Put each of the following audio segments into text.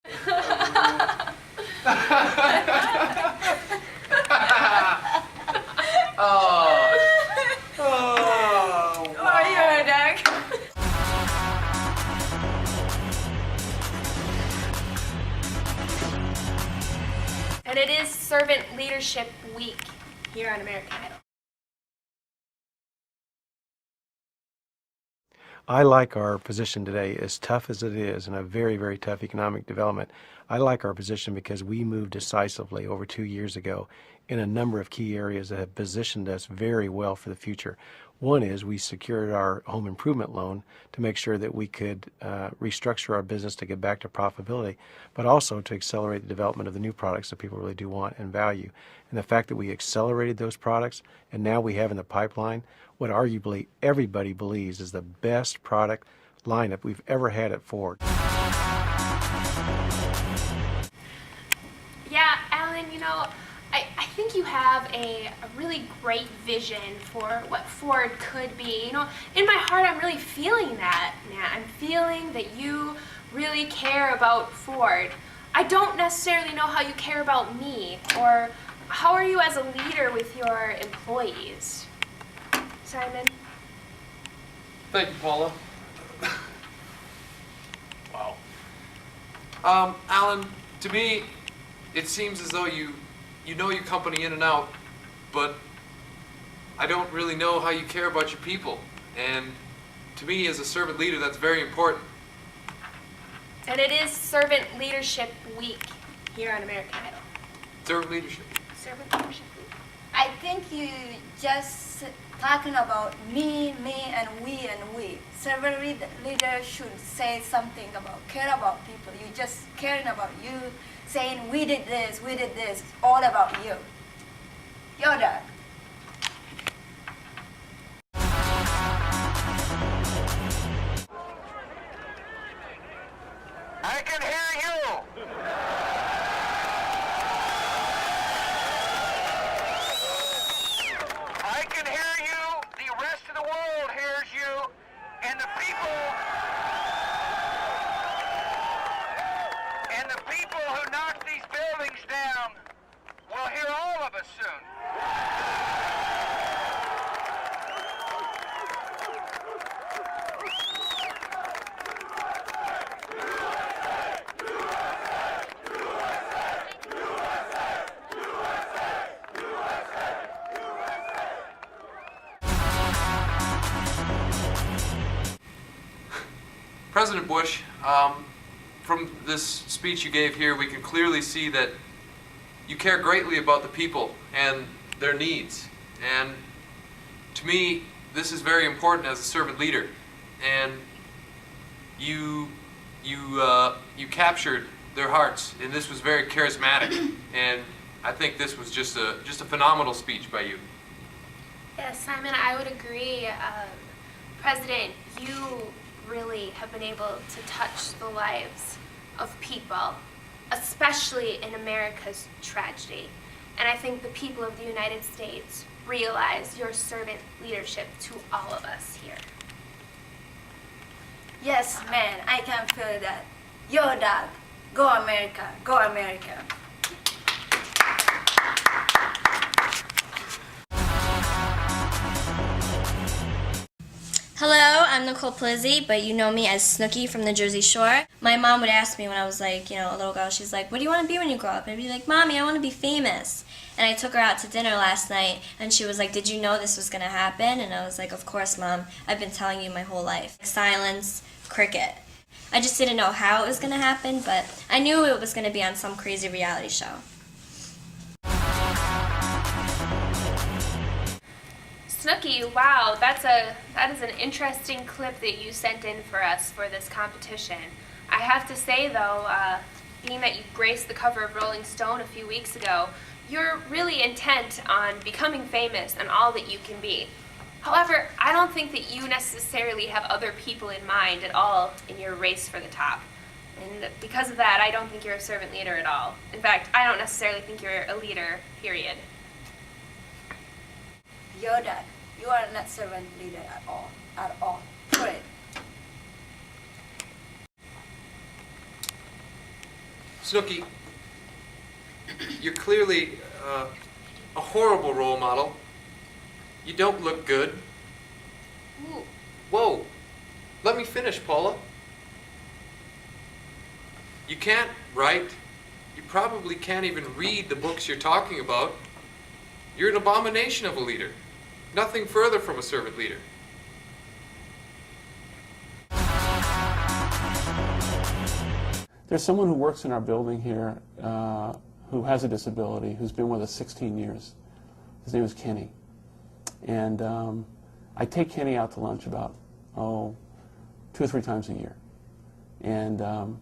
And it is Servant Leadership Week here on American Idol. I like our position today, as tough as it is, and a very, very tough economic development. I like our position because we moved decisively over 2 years ago in a number of key areas that have positioned us very well for the future. One is we secured our home improvement loan to make sure that we could restructure our business to get back to profitability, but also to accelerate the development of the new products that people really do want and value. And the fact that we accelerated those products, and now we have in the pipeline what arguably everybody believes is the best product lineup we've ever had at Ford. Yeah, Alan, you know, I think you have a really great vision for what Ford could be. You know, in my heart, I'm really feeling that, Nat. I'm feeling that you really care about Ford. I don't necessarily know how you care about me, or how are you as a leader with your employees? Simon? Thank you, Paula. Wow. Alan, to me, it seems as though you know your company in and out, but I don't really know how you care about your people. And to me, as a servant leader, that's very important. And it is Servant Leadership Week here on American Idol. Servant leadership. Servant Leadership Week. I think you just talking about me, and we. Servant leader should say something about care about people. You just caring about you, saying we did this, all about you. You're done. I can hear you. I can hear you. The rest of the world hears you. And the people who knock these buildings down will hear all of us soon. President Bush, from this speech you gave here, we can clearly see that you care greatly about the people and their needs. And to me, this is very important as a servant leader. And you captured their hearts, and this was very charismatic. And I think this was just a phenomenal speech by you. Yes, Simon, I would agree. President, you really have been able to touch the lives of people, especially in America's tragedy. And I think the people of the United States realize your servant leadership to all of us here. Yes, man, I can feel that. Your dog. Go America, go America. Hello, I'm Nicole Plizzi, but you know me as Snooki from the Jersey Shore. My mom would ask me when I was like, a little girl, she's like, what do you want to be when you grow up? And I'd be like, Mommy, I want to be famous. And I took her out to dinner last night, and she was like, did you know this was going to happen? And I was like, of course, Mom. I've been telling you my whole life. Silence, cricket. I just didn't know how it was going to happen, but I knew it was going to be on some crazy reality show. Snooki, wow, that is an interesting clip that you sent in for us for this competition. I have to say though, being that you graced the cover of Rolling Stone a few weeks ago, you're really intent on becoming famous and all that you can be. However, I don't think that you necessarily have other people in mind at all in your race for the top. And because of that, I don't think you're a servant leader at all. In fact, I don't necessarily think you're a leader, period. You're done. You are not servant leader at all. Put it. Snooki, you're clearly a horrible role model. You don't look good. Ooh. Whoa, let me finish, Paula. You can't write. You probably can't even read the books you're talking about. You're an abomination of a leader. Nothing further from a servant leader. There's someone who works in our building here who has a disability, who's been with us 16 years. His name is Kenny. And I take Kenny out to lunch about, 2 or 3 times a year. And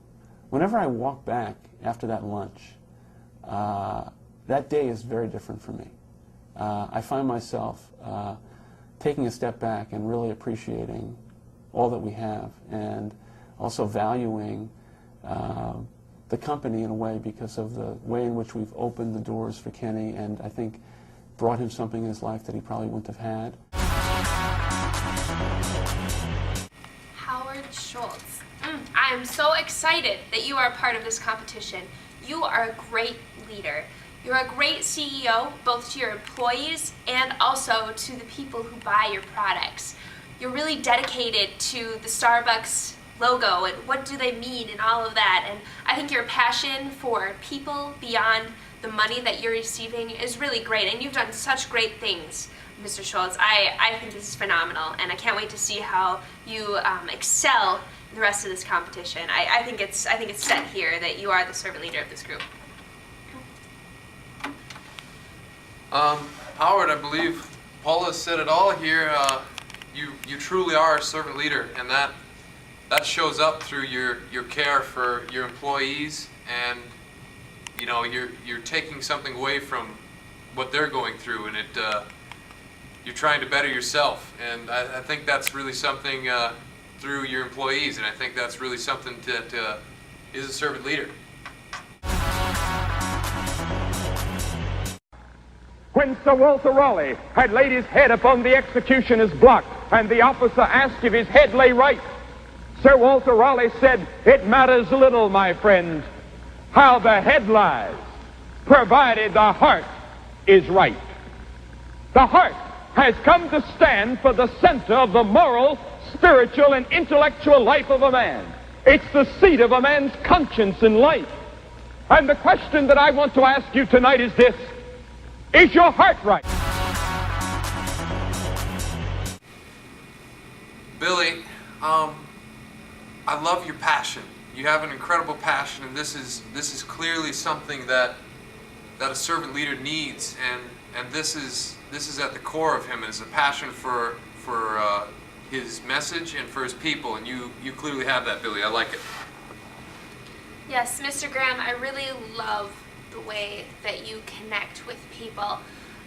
whenever I walk back after that lunch, that day is very different for me. I find myself taking a step back and really appreciating all that we have, and also valuing the company in a way because of the way in which we've opened the doors for Kenny, and I think brought him something in his life that he probably wouldn't have had. Howard Schultz. I am so excited that you are a part of this competition. You are a great leader. You're a great CEO, both to your employees and also to the people who buy your products. You're really dedicated to the Starbucks logo and what do they mean and all of that. And I think your passion for people beyond the money that you're receiving is really great. And you've done such great things, Mr. Schultz. I think this is phenomenal, and I can't wait to see how you excel in the rest of this competition. I think it's set here that you are the servant leader of this group. Howard, I believe Paula said it all here. You truly are a servant leader, and that shows up through your care for your employees, and you know you're taking something away from what they're going through, and you're trying to better yourself, and I think that's really something through your employees, and I think that's really something that is a servant leader. When Sir Walter Raleigh had laid his head upon the executioner's block, and the officer asked if his head lay right, Sir Walter Raleigh said, "It matters little, my friend, how the head lies, provided the heart is right." The heart has come to stand for the center of the moral, spiritual, and intellectual life of a man. It's the seat of a man's conscience in life. And the question that I want to ask you tonight is this: is your heart right? Billy, I love your passion. You have an incredible passion, and this is clearly something that a servant leader needs, and this is at the core of him. It is a passion for his message and for his people, and you clearly have that, Billy. I like it. Yes, Mr. Graham, I really love the way that you connect with people.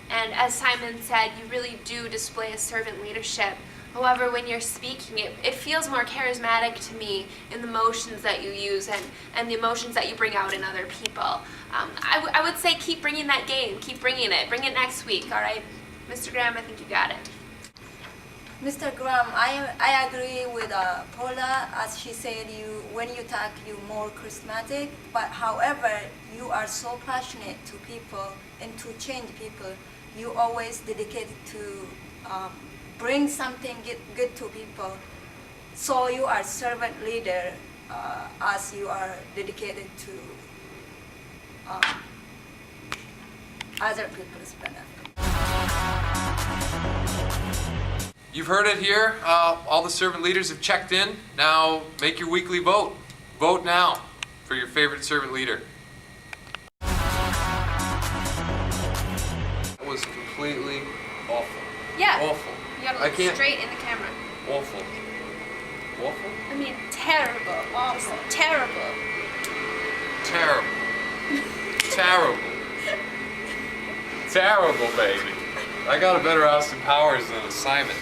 And as Simon said, you really do display a servant leadership. However, when you're speaking, it feels more charismatic to me in the motions that you use and the emotions that you bring out in other people. I would say keep bringing that game, keep bringing it. Bring it next week, all right? Mr. Graham, I think you got it. Mr. Graham, I agree with Paula. As she said, when you talk, you're more charismatic. But however, you are so passionate to people and to change people. You always dedicated to bring something good to people. So you are servant leader, as you are dedicated to other people's benefit. You've heard it here. All the servant leaders have checked in. Now make your weekly vote. Vote now for your favorite servant leader. That was completely awful. Yeah. Awful. You gotta I look can't- straight in the camera. Awful. Awful? I mean, terrible. Awful. Terrible. Terrible. Terrible. Terrible, baby. I got a better Austin Powers than a Simon.